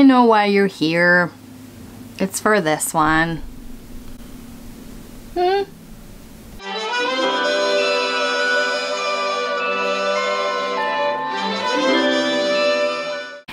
know why you're here. It's for this one.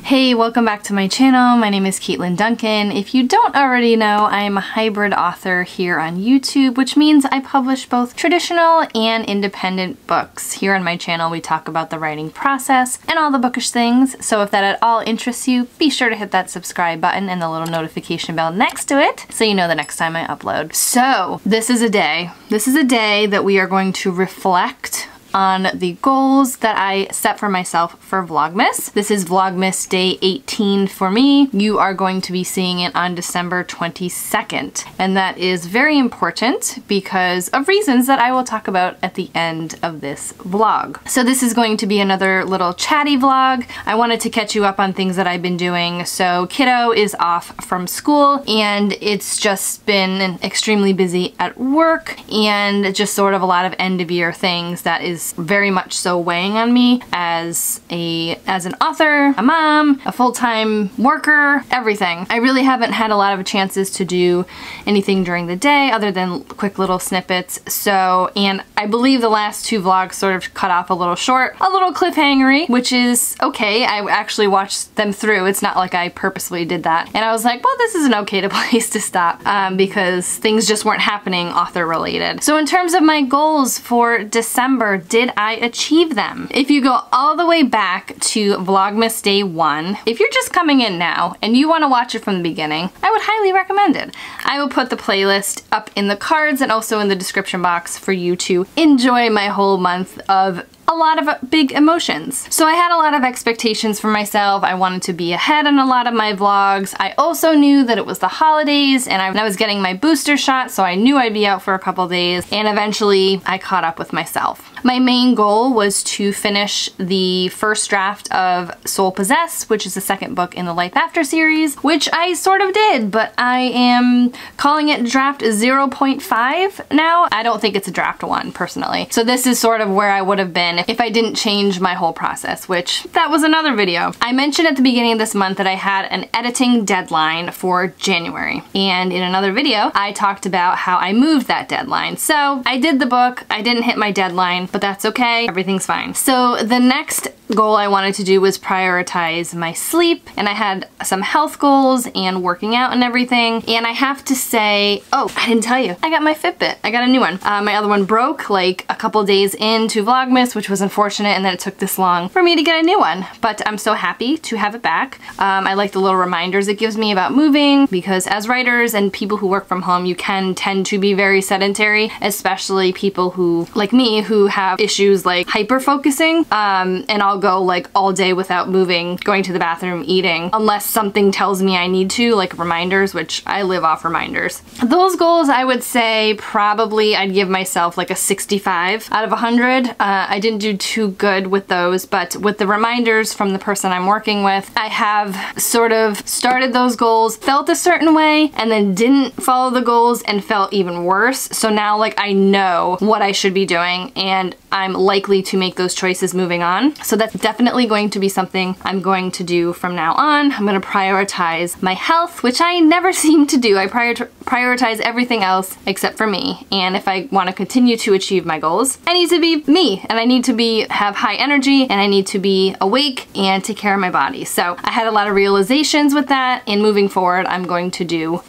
Hey, welcome back to my channel. My name is Katlyn Duncan. If you don't already know, I am a hybrid author here on YouTube, which means I publish both traditional and independent books. Here on my channel, we talk about the writing process and all the bookish things. So if that at all interests you, be sure to hit that subscribe button and the little notification bell next to it so you know the next time I upload. So this is a day. This is a day that we are going to reflect on the goals that I set for myself for Vlogmas. This is Vlogmas day 18 for me. You are going to be seeing it on December 22nd. And that is very important because of reasons that I will talk about at the end of this vlog. So this is going to be another little chatty vlog. I wanted to catch you up on things that I've been doing. So kiddo is off from school and it's just been extremely busy at work and just sort of a lot of end of year things that is very much so weighing on me as an author, a mom, a full-time worker, everything. I really haven't had a lot of chances to do anything during the day other than quick little snippets. So, and I believe the last two vlogs sort of cut off a little short, a little cliffhangery, which is okay. I actually watched them through. It's not like I purposely did that. And I was like, well, this is an okay place to stop because things just weren't happening author related. So in terms of my goals for December, did I achieve them? If you go all the way back to Vlogmas day 1, if you're just coming in now and you want to watch it from the beginning, I would highly recommend it. I will put the playlist up in the cards and also in the description box for you to enjoy my whole month of a lot of big emotions. So I had a lot of expectations for myself. I wanted to be ahead on a lot of my vlogs. I also knew that it was the holidays and I was getting my booster shot, so I knew I'd be out for a couple days, and eventually I caught up with myself. My main goal was to finish the first draft of Soul Possessed, which is the second book in the Life After series, which I sort of did, but I am calling it draft 0.5 now. I don't think it's a draft 1 personally. So this is sort of where I would have been if I didn't change my whole process, which that was another video. I mentioned at the beginning of this month that I had an editing deadline for January. And in another video, I talked about how I moved that deadline. So I did the book, I didn't hit my deadline, but that's okay, everything's fine. So the next goal I wanted to do was prioritize my sleep, and I had some health goals and working out and everything. And I have to say, oh, I didn't tell you, I got my Fitbit. I got a new one. My other one broke like a couple days into Vlogmas, which was unfortunate, and then it took this long for me to get a new one. But I'm so happy to have it back. I like the little reminders it gives me about moving, because as writers and people who work from home, you can tend to be very sedentary, especially people who, like me, who have issues like hyper-focusing, and I'll go like all day without moving, going to the bathroom, eating, unless something tells me I need to, like reminders, which I live off reminders. Those goals, I would say probably I'd give myself like a 65 out of 100. I didn't do too good with those, but with the reminders from the person I'm working with, I have sort of started those goals, felt a certain way, and then didn't follow the goals and felt even worse. So now like I know what I should be doing and I'm likely to make those choices moving on. So that's definitely going to be something I'm going to do from now on. I'm going to prioritize my health, which I never seem to do. I prioritize everything else except for me. And if I want to continue to achieve my goals, I need to be me, and I need to have high energy, and I need to be awake and take care of my body. So I had a lot of realizations with that, and moving forward, I'm going to do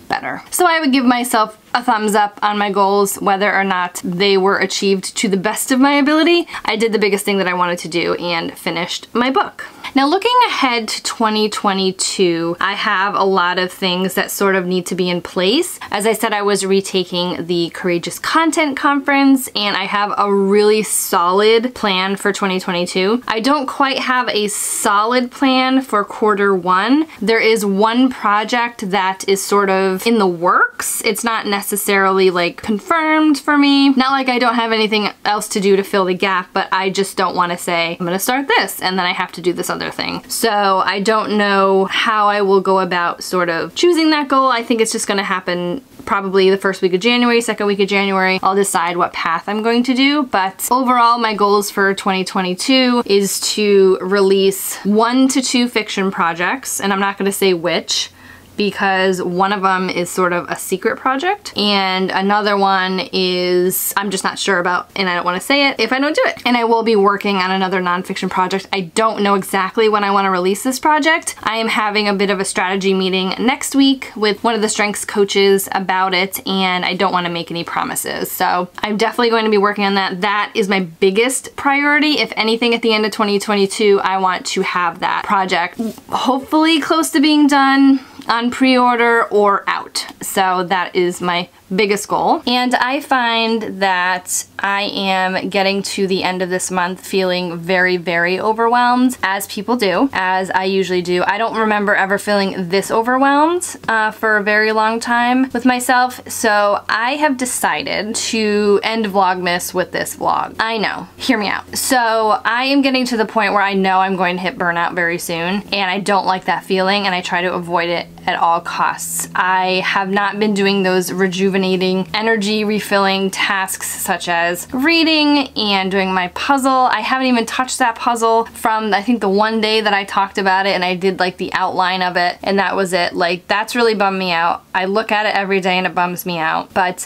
better. So I would give myself a thumbs up on my goals, whether or not they were achieved to the best of my ability. I did the biggest thing that I wanted to do and finished my book. Now looking ahead to 2022, I have a lot of things that sort of need to be in place. As I said, I was retaking the Courageous Content Conference, and I have a really solid plan for 2022. I don't quite have a solid plan for Q1. There is one project that is sort of in the works. It's not necessarily like confirmed for me. Not like I don't have anything else to do to fill the gap, but I just don't want to say, I'm gonna start this and then I have to do this other thing. So I don't know how I will go about sort of choosing that goal. I think it's just gonna happen probably the first week of January, second week of January, I'll decide what path I'm going to do. But overall, my goals for 2022 is to release 1 to 2 fiction projects, and I'm not going to say which, because one of them is sort of a secret project and another one is I'm just not sure about, and I don't want to say it if I don't do it. And I will be working on another nonfiction project. I don't know exactly when I want to release this project. I am having a bit of a strategy meeting next week with one of the strengths coaches about it, and I don't want to make any promises. So I'm definitely going to be working on that. That is my biggest priority. If anything, at the end of 2022, I want to have that project hopefully close to being done, on pre-order or out. So that is my biggest goal. And I find that I am getting to the end of this month feeling very, very overwhelmed, as people do, as I usually do. I don't remember ever feeling this overwhelmed for a very long time with myself. So I have decided to end Vlogmas with this vlog. I know, hear me out. So I am getting to the point where I know I'm going to hit burnout very soon, and I don't like that feeling, and I try to avoid it at all costs. I have not been doing those rejuvenating, energy refilling tasks such as reading and doing my puzzle. I haven't even touched that puzzle from, I think, the one day that I talked about it and I did like the outline of it, and that was it. Like, that's really bummed me out. I look at it every day and it bums me out. But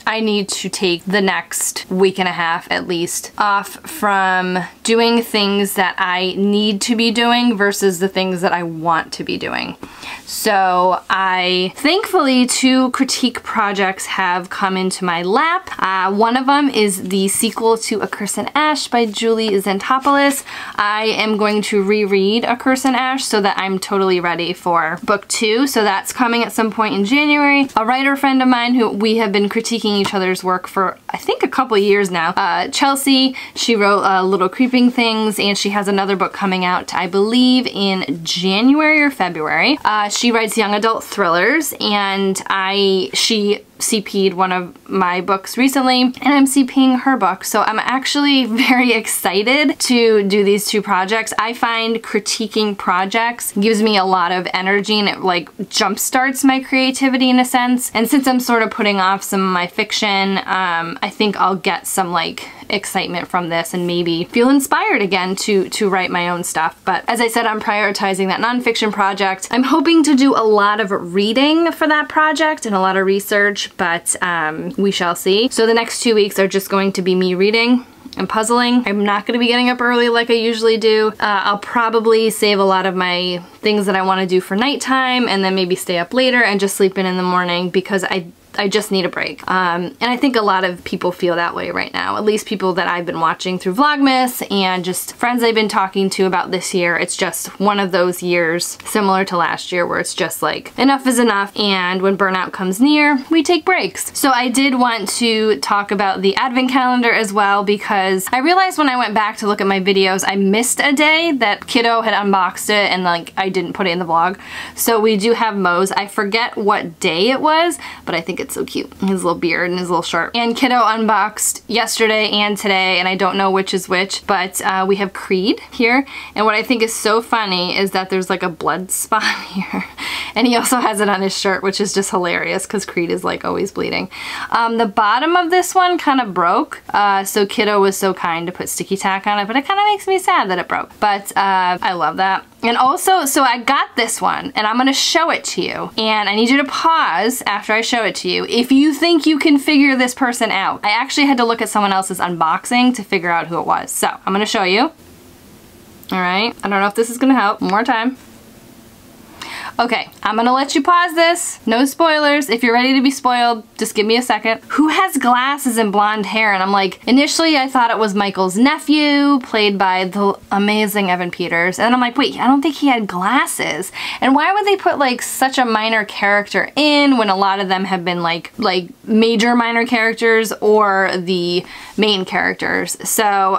I need to take the next week and a half at least off from doing things that I need to be doing versus the things that I want to be doing. So thankfully, 2 critique projects have come into my lap. One of them is the sequel to A Curse in Ash by Julie Zantopoulos. I am going to reread A Curse in Ash so that I'm totally ready for book 2. So that's coming at some point in January. A writer friend of mine who we have been critiquing each other's work for I think a couple years now, Chelsea, she wrote Little Creeping Things, and she has another book coming out, I believe, in January or February. She writes young adult thrillers, and she CP'd one of my books recently, and I'm CPing her book. So I'm actually very excited to do these 2 projects. I find critiquing projects gives me a lot of energy, and it like jumpstarts my creativity in a sense. And since I'm sort of putting off some of my fiction, I think I'll get some like excitement from this and maybe feel inspired again to write my own stuff. But as I said, I'm prioritizing that nonfiction project. I'm hoping to do a lot of reading for that project and a lot of research, but we shall see. So the next 2 weeks are just going to be me reading and puzzling. I'm not going to be getting up early like I usually do. I'll probably save a lot of my things that I want to do for nighttime and then maybe stay up later and just sleep in the morning, because I just need a break. And I think a lot of people feel that way right now, at least people that I've been watching through Vlogmas and just friends I've been talking to about this year. It's just one of those years similar to last year where it's just like enough is enough, and when burnout comes near, we take breaks. So I did want to talk about the advent calendar as well, because I realized when I went back to look at my videos, I missed a day that Kiddo had unboxed it and like I didn't put it in the vlog. So we do have Moe's. I forget what day it was, but I think it's so cute. His little beard and his little shirt. And Kiddo unboxed yesterday and today, and I don't know which is which, but we have Creed here. And what I think is so funny is that there's like a blood spot here. And he also has it on his shirt, which is just hilarious because Creed is like always bleeding. The bottom of this one kind of broke, so Kiddo was so kind to put sticky tack on it, but it kind of makes me sad that it broke. But I love that. And also, so I got this one, and I'm gonna show it to you. And I need you to pause after I show it to you if you think you can figure this person out. I actually had to look at someone else's unboxing to figure out who it was. So I'm gonna show you. All right, I don't know if this is gonna help. One more time. Okay, I'm gonna let you pause this. No spoilers. If you're ready to be spoiled, just give me a second. Who has glasses and blonde hair? And I'm like, initially I thought it was Michael's nephew, played by the amazing Evan Peters. And then I'm like, wait, I don't think he had glasses. And why would they put like such a minor character in when a lot of them have been like major minor characters or the main characters? So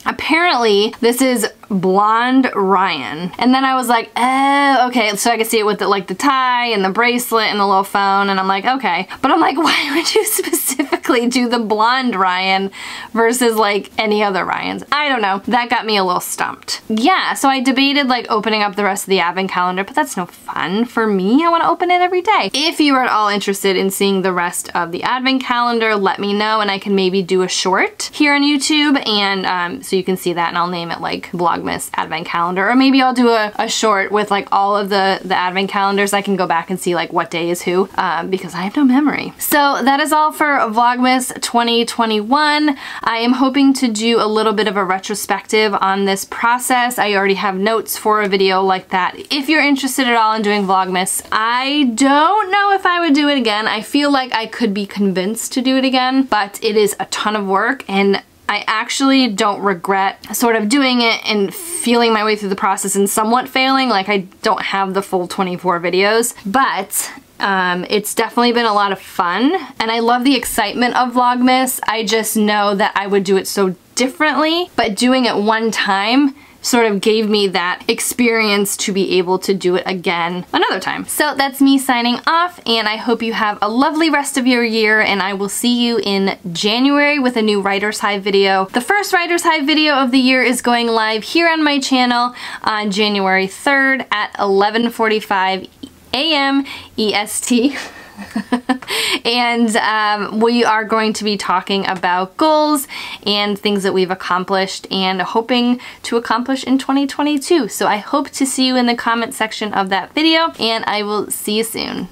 apparently this is blonde Ryan. And then I was like, oh, okay, so I could see it with the, like the tie and the bracelet and the little phone, and I'm like, okay. But I'm like, why would you specifically do the blonde Ryan versus like any other Ryans? I don't know. That got me a little stumped. Yeah, so I debated like opening up the rest of the advent calendar, but that's no fun for me. I want to open it every day. If you are at all interested in seeing the rest of the advent calendar, let me know and I can maybe do a short here on YouTube, and so you can see that, and I'll name it like Vlogmas Advent Calendar, or maybe I'll do a short with like all of the advent calendars. I can go back and see like what day is who, because I have no memory. So that is all for Vlogmas 2021. I am hoping to do a little bit of a retrospective on this process. I already have notes for a video like that. If you're interested at all in doing Vlogmas, I don't know if I would do it again. I feel like I could be convinced to do it again, but it is a ton of work, and I actually don't regret sort of doing it and feeling my way through the process and somewhat failing. Like, I don't have the full 24 videos, but it's definitely been a lot of fun, and I love the excitement of Vlogmas. I just know that I would do it so differently, but doing it one time sort of gave me that experience to be able to do it again another time. So that's me signing off, and I hope you have a lovely rest of your year, and I will see you in January with a new Writer's Hive video. The first Writer's Hive video of the year is going live here on my channel on January 3rd at 11:45 a.m. EST. And we are going to be talking about goals and things that we've accomplished and hoping to accomplish in 2022. So I hope to see you in the comment section of that video, and I will see you soon.